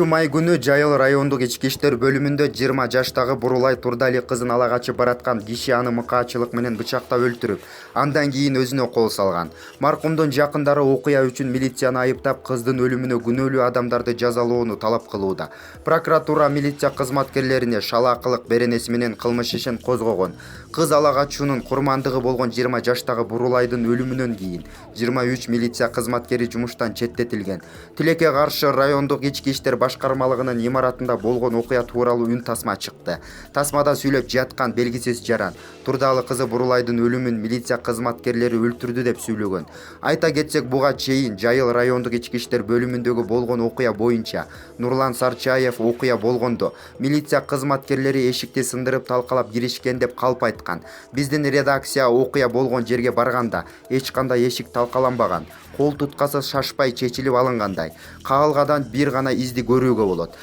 Май күнү Жайыл райондук ички иштер бөлүмүндө 20 жаштагы Бурулай Турдали кызын ала качып бараткан киши аны мыкаачылык менен бычактап өлтүрүп, андан кийин өзүнө кол салган. Маркумдун жакындары окуя үчүн милицияны айыптап, кыздын өлүмүнө күнөөлүү адамдарды жазалоону талап кылууда. Прокуратура милиция кызматкерлерине шалаакылык беренеси менен кылмыш ишин козгогон. Кыз ала качуунун курмандыгы болгон 20 жаштагы Бурулайдын өлүмүнөн кийин 23 милиция кызматкери жумуштан четтетилген. Тилекке каршы райондук ички иштер башкармалыгынын имаратында болгон окуя тууралуу үн тасма чыкты. Тасмада сүйлөп жаткан белгисиз жаран Турдалы кызы Бурулайдын өлүмүн милиция кызматкерлери өлтүрдү деп сүйлөгөн. Айта кетсек, буга чейин Жайыл райондук ички иштер бөлүмүндөгү болгон окуя боюнча Нурлан Сарчаев окуя болгондо милиция кызматкерлери эшикти сындырып талкалап киришкен деп калп айткан. Биздин редакция окуя болгон жерге барганда эч кандай эшик талкаланбаган. Кол туткасы шашпай чечилип алынгандай. Кагылгадан бир гана изди көрүүгө болот.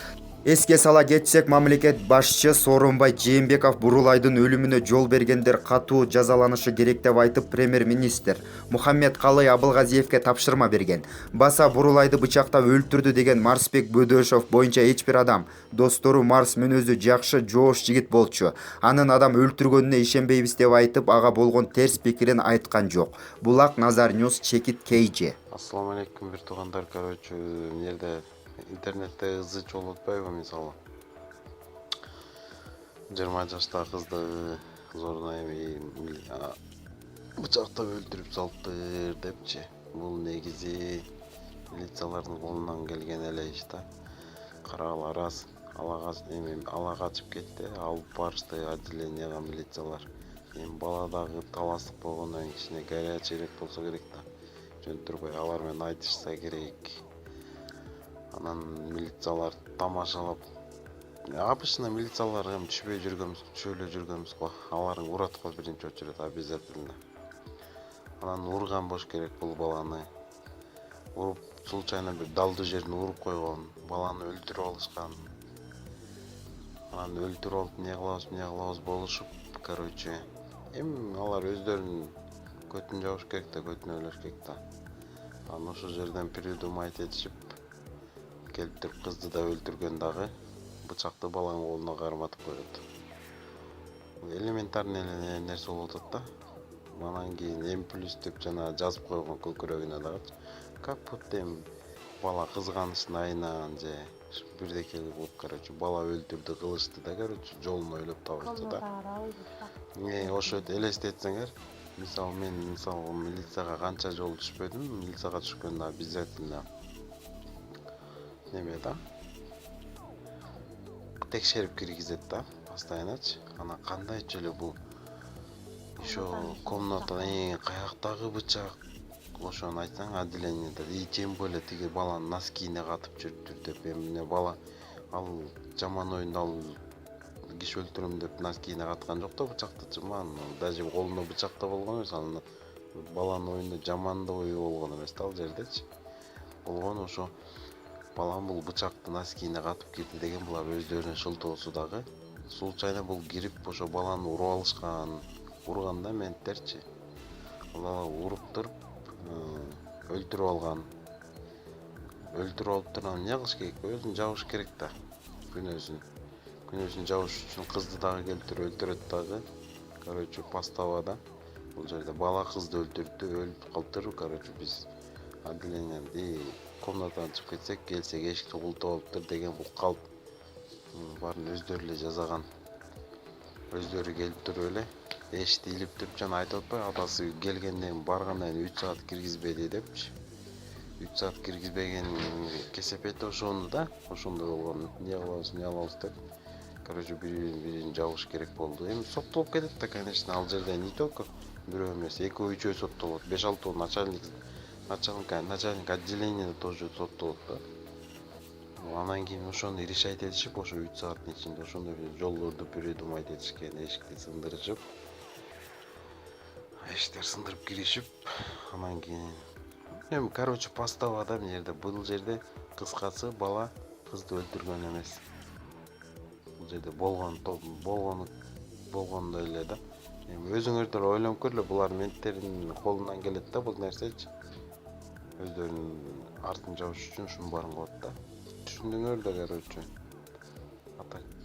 Эске сала кетсек, мамлекет башчы Сооронбай Жээнбеков Бурулайдын өлүмүнө жол бергендер катуу жазаланышы керек деп айтып, премьер-министр Мухаммедкалый Абылгазиевке тапшырма берген. Баса Бурулайды бычактап өлтүрдү деген Марсбек Бөдөшов боюнча эч бир адам, достору Марс мүнөзү жакшы, жоош жигит болчу. Анын адам өлтүргөнүнө ишенбейбиз деп айтып, ага болгон терс пикирин айткан жок. Булак Назар Ньюс, Чекит Кейже. Ассаламу алейкум, бир туугандар. Короче, жерде интернетте ызы чогулуп атпайбы, мисалы 20 жаштагы кызды зоруна эми бычактап өлтүрүп салыптыр депчи. Бул негизи милициялардын колунан келген эле иш да. Карагыла рас, ала качып кетти, алып барышты отделенияга милициялар. Эми баладагы таластык болгондон кийин кичине горячийрээк болсо керек да. Жөн турбай алар менен айтышса керек. Анан милициялар тамашалап, обычно милициялар эми түшпөй жүргөнбүз го. Аларың урат го биринчи очередь, обязательно. Анан урган болуш керек бул баланы. Уруп, случайно бир далдуу жерин уруп койгон, баланы өлтүрүп алышкан. Анан өлтүрүп алып эмне кылабыз болушуп, короче, эми алар өздөрүнүн көтүн жабыш керек да, көтүнө өлөш керек да. Анан ошол жерден придумать этишип келип туруп кызды да өлтүргөн дагы, бычакты баланын колуна карматып коет. Элементарный нерсе болуп атат да. Анан кийин М+ деп жана жазып койгон көкүрөгүнө дагы. Как будто эми бала кызганычтын айынан же бирдеке кылып, короче, бала өлтүрдү, кылышты да, короче, жолун ойлоп табышты да. Ошо элестетсеңер, мисалы мен милицияга канча жолу түшпөдүм, милицияга түшкөндө обязательно неме да, текшерип киргизет да, постоянночи. Анан кандайчы эле бул ошо комнатада каяктагы бычак, ошону айтсаң отделенияда, и тем более тиги баланын нос кийине катып жүрүптүр деп, эми бала ал жаман оюнда ал киши өлтүрөм деп нос кийине каткан жок да бычакты, даже колуна бычак да болгон эмес, анан баланын оюнда жаман да ою болгон эмес да ал жердечи. Болгон ошо балам бул бычакты нос кийине катып кирди деген булар өздөрүнүн шылтоосу дагы. Случайно бул кирип ошо баланы уруп алышкан, урган да менттерчи. Ал уруп туруп өлтүрүп алган. Өлтүрүп алып туруп эмне кылыш керек? Өзүн жабыш керек да. Күнөөсүн жабыш үчүн кызды дагы келтирип өлтүрөт дагы. Короче, поставада бул жерде бала кызды өлтүрүп калыптыр. Короче, биз отделениядан комнатадан чыгып кетсек, келсек эшикти култап алыптыр деген бул калп. Баарын өздөрү эле жасаган. Өздөрү келип туруп эле эшикти илип туруп жана айтып атпайбы, атасы келгенден баргандан 3 саат киргизбеди депчи. 3 саат киргизбеген кесепети ошондо да, ошондой болгон. Не кылабыз деп. Короче, бирин жабыш керек болду. Эми соттолуп кетет да, конечно, ал жерде не только бирөө эмес, экөө үчөө соттолот. 5-6 начальник отделения тоже соттолот да. Анан кийин ошону решать этишип, ошо 3 сааттын ичинде ошондой жолдорду придумать этишкен, эшикти сындырышып, киришип, анан кийин эми, короче, поставада эмне жерде, бул жерде кыскасы бала кызды өлтүргөн эмес. Бул жерде болгондой эле да. Эми өзүңөрдөр ойлонуп көргүлө, булар менттердин колунан келет да бул нерсечи. Өздөрүнүн артын жабыш үчүн ушунун баарын кылат да. Түшүндүңөр да, короче. Атак.